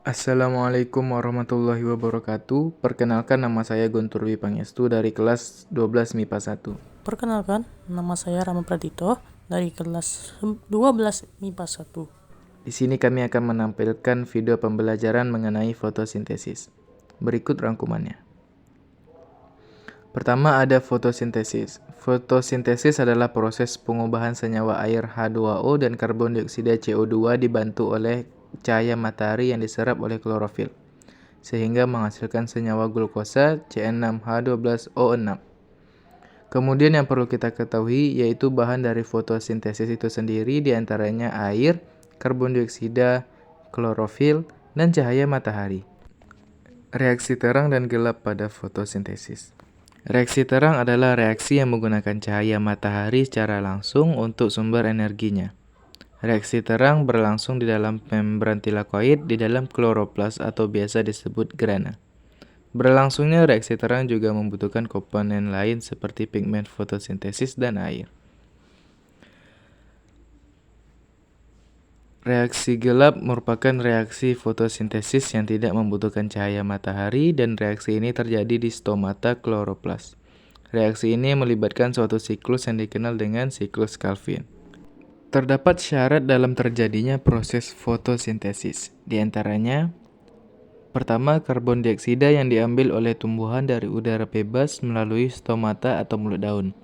Assalamualaikum warahmatullahi wabarakatuh. Perkenalkan, nama saya Guntur Dwi Pangestu dari kelas 12 MIPA 1. Perkenalkan, nama saya Rama Pradito dari kelas 12 MIPA 1. Di sini kami akan menampilkan video pembelajaran mengenai fotosintesis. Berikut rangkumannya. Pertama ada fotosintesis. Fotosintesis adalah proses pengubahan senyawa air H2O dan karbon dioksida CO2 dibantu oleh cahaya matahari yang diserap oleh klorofil, sehingga menghasilkan senyawa glukosa C6H12O6. Kemudian yang perlu kita ketahui yaitu bahan dari fotosintesis itu sendiri, diantaranya air, karbon dioksida, klorofil, dan cahaya matahari. Reaksi terang dan gelap pada fotosintesis. Reaksi terang adalah reaksi yang menggunakan cahaya matahari secara langsung untuk sumber energinya. Reaksi terang berlangsung di dalam membran tilakoid di dalam kloroplas atau biasa disebut grana. Berlangsungnya reaksi terang juga membutuhkan komponen lain seperti pigmen fotosintesis dan air. Reaksi gelap merupakan reaksi fotosintesis yang tidak membutuhkan cahaya matahari dan reaksi ini terjadi di stomata kloroplas. Reaksi ini melibatkan suatu siklus yang dikenal dengan siklus Calvin. Terdapat syarat dalam terjadinya proses fotosintesis, di antaranya pertama, karbon dioksida yang diambil oleh tumbuhan dari udara bebas melalui stomata atau mulut daun.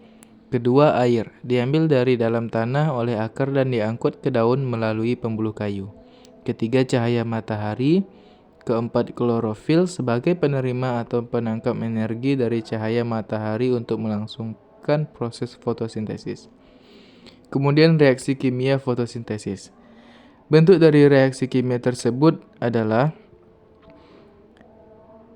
Kedua, air diambil dari dalam tanah oleh akar dan diangkut ke daun melalui pembuluh kayu. Ketiga, cahaya matahari. Keempat, klorofil sebagai penerima atau penangkap energi dari cahaya matahari untuk melangsungkan proses fotosintesis. Kemudian reaksi kimia fotosintesis. Bentuk dari reaksi kimia tersebut adalah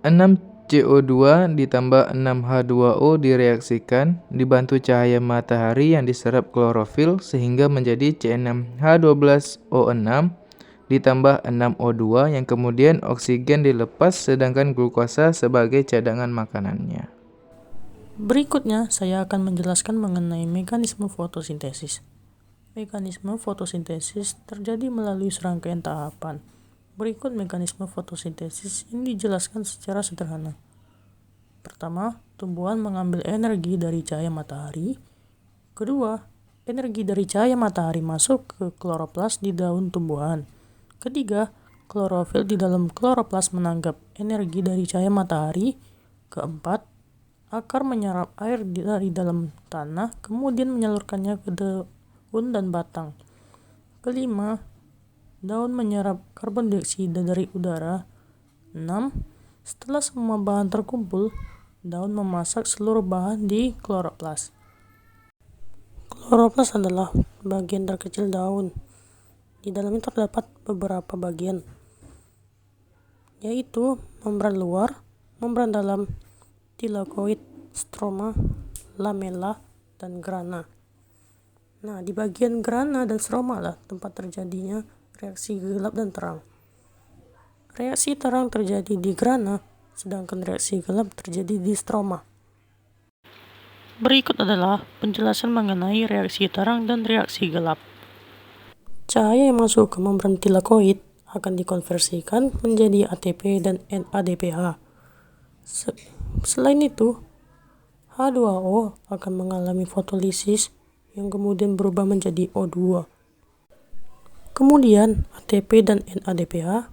6CO2 ditambah 6H2O direaksikan dibantu cahaya matahari yang diserap klorofil sehingga menjadi C6H12O6 ditambah 6O2 yang kemudian oksigen dilepas sedangkan glukosa sebagai cadangan makanannya. Berikutnya, saya akan menjelaskan mengenai mekanisme fotosintesis. Mekanisme fotosintesis terjadi melalui serangkaian tahapan. Berikut mekanisme fotosintesis ini dijelaskan secara sederhana. Pertama, tumbuhan mengambil energi dari cahaya matahari. Kedua, energi dari cahaya matahari masuk ke kloroplas di daun tumbuhan. Ketiga, klorofil di dalam kloroplas menangkap energi dari cahaya matahari. Keempat, akar menyerap air dari dalam tanah, kemudian menyalurkannya ke daun dan batang. Kelima, daun menyerap karbon dioksida dari udara. 6. Setelah semua bahan terkumpul, daun memasak seluruh bahan di kloroplas. Kloroplas adalah bagian terkecil daun. Di dalamnya terdapat beberapa bagian, yaitu membran luar, membran dalam, tilakoid, stroma, lamella, dan grana. Nah, di bagian grana dan stroma lah tempat terjadinya reaksi gelap dan terang. Reaksi terang terjadi di grana, sedangkan reaksi gelap terjadi di stroma. Berikut adalah penjelasan mengenai reaksi terang dan reaksi gelap. Cahaya yang masuk ke membran tilakoid akan dikonversikan menjadi ATP dan NADPH. Selain itu, H2O akan mengalami fotolisis yang kemudian berubah menjadi O2. Kemudian ATP dan NADPH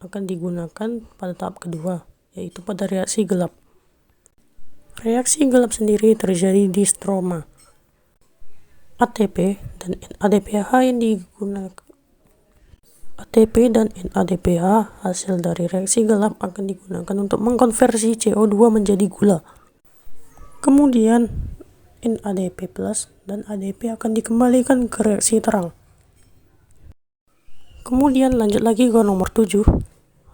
akan digunakan pada tahap kedua, yaitu pada reaksi gelap. Reaksi gelap sendiri terjadi di stroma. ATP dan NADPH yang digunakan hasil dari reaksi gelap akan digunakan untuk mengkonversi CO2 menjadi gula. Kemudian NADP+ dan ADP akan dikembalikan ke reaksi terang. Kemudian lanjut lagi ke nomor 7.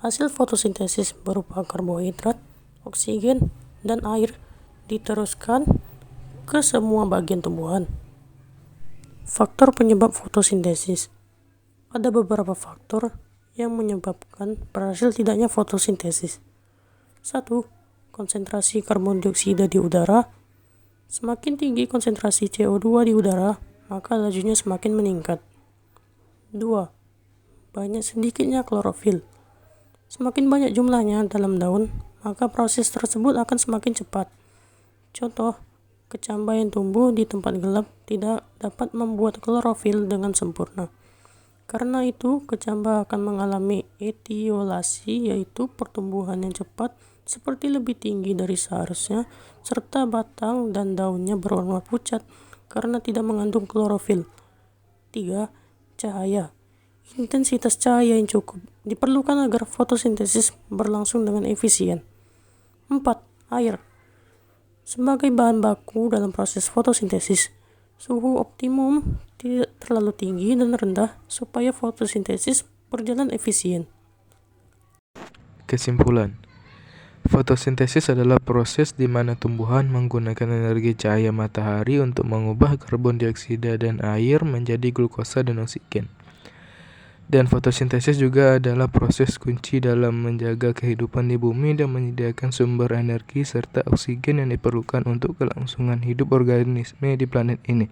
Hasil fotosintesis berupa karbohidrat, oksigen, dan air diteruskan ke semua bagian tumbuhan. Faktor penyebab fotosintesis. Ada beberapa faktor yang menyebabkan berhasil tidaknya fotosintesis. 1. Konsentrasi karbon dioksida di udara. Semakin tinggi konsentrasi CO2 di udara, maka lajunya semakin meningkat. 2. Banyak sedikitnya klorofil. Semakin banyak jumlahnya dalam daun, maka proses tersebut akan semakin cepat. Contoh, kecambah yang tumbuh di tempat gelap tidak dapat membuat klorofil dengan sempurna. Karena itu, kecambah akan mengalami etiolasi, yaitu pertumbuhan yang cepat seperti lebih tinggi dari seharusnya, serta batang dan daunnya berwarna pucat karena tidak mengandung klorofil. 3. Cahaya. Intensitas cahaya yang cukup diperlukan agar fotosintesis berlangsung dengan efisien. 4. Air. Sebagai bahan baku dalam proses fotosintesis, suhu optimum tidak terlalu tinggi dan rendah supaya fotosintesis berjalan efisien. Kesimpulan, fotosintesis adalah proses di mana tumbuhan menggunakan energi cahaya matahari untuk mengubah karbon dioksida dan air menjadi glukosa dan oksigen. Dan fotosintesis juga adalah proses kunci dalam menjaga kehidupan di bumi dan menyediakan sumber energi serta oksigen yang diperlukan untuk kelangsungan hidup organisme di planet ini.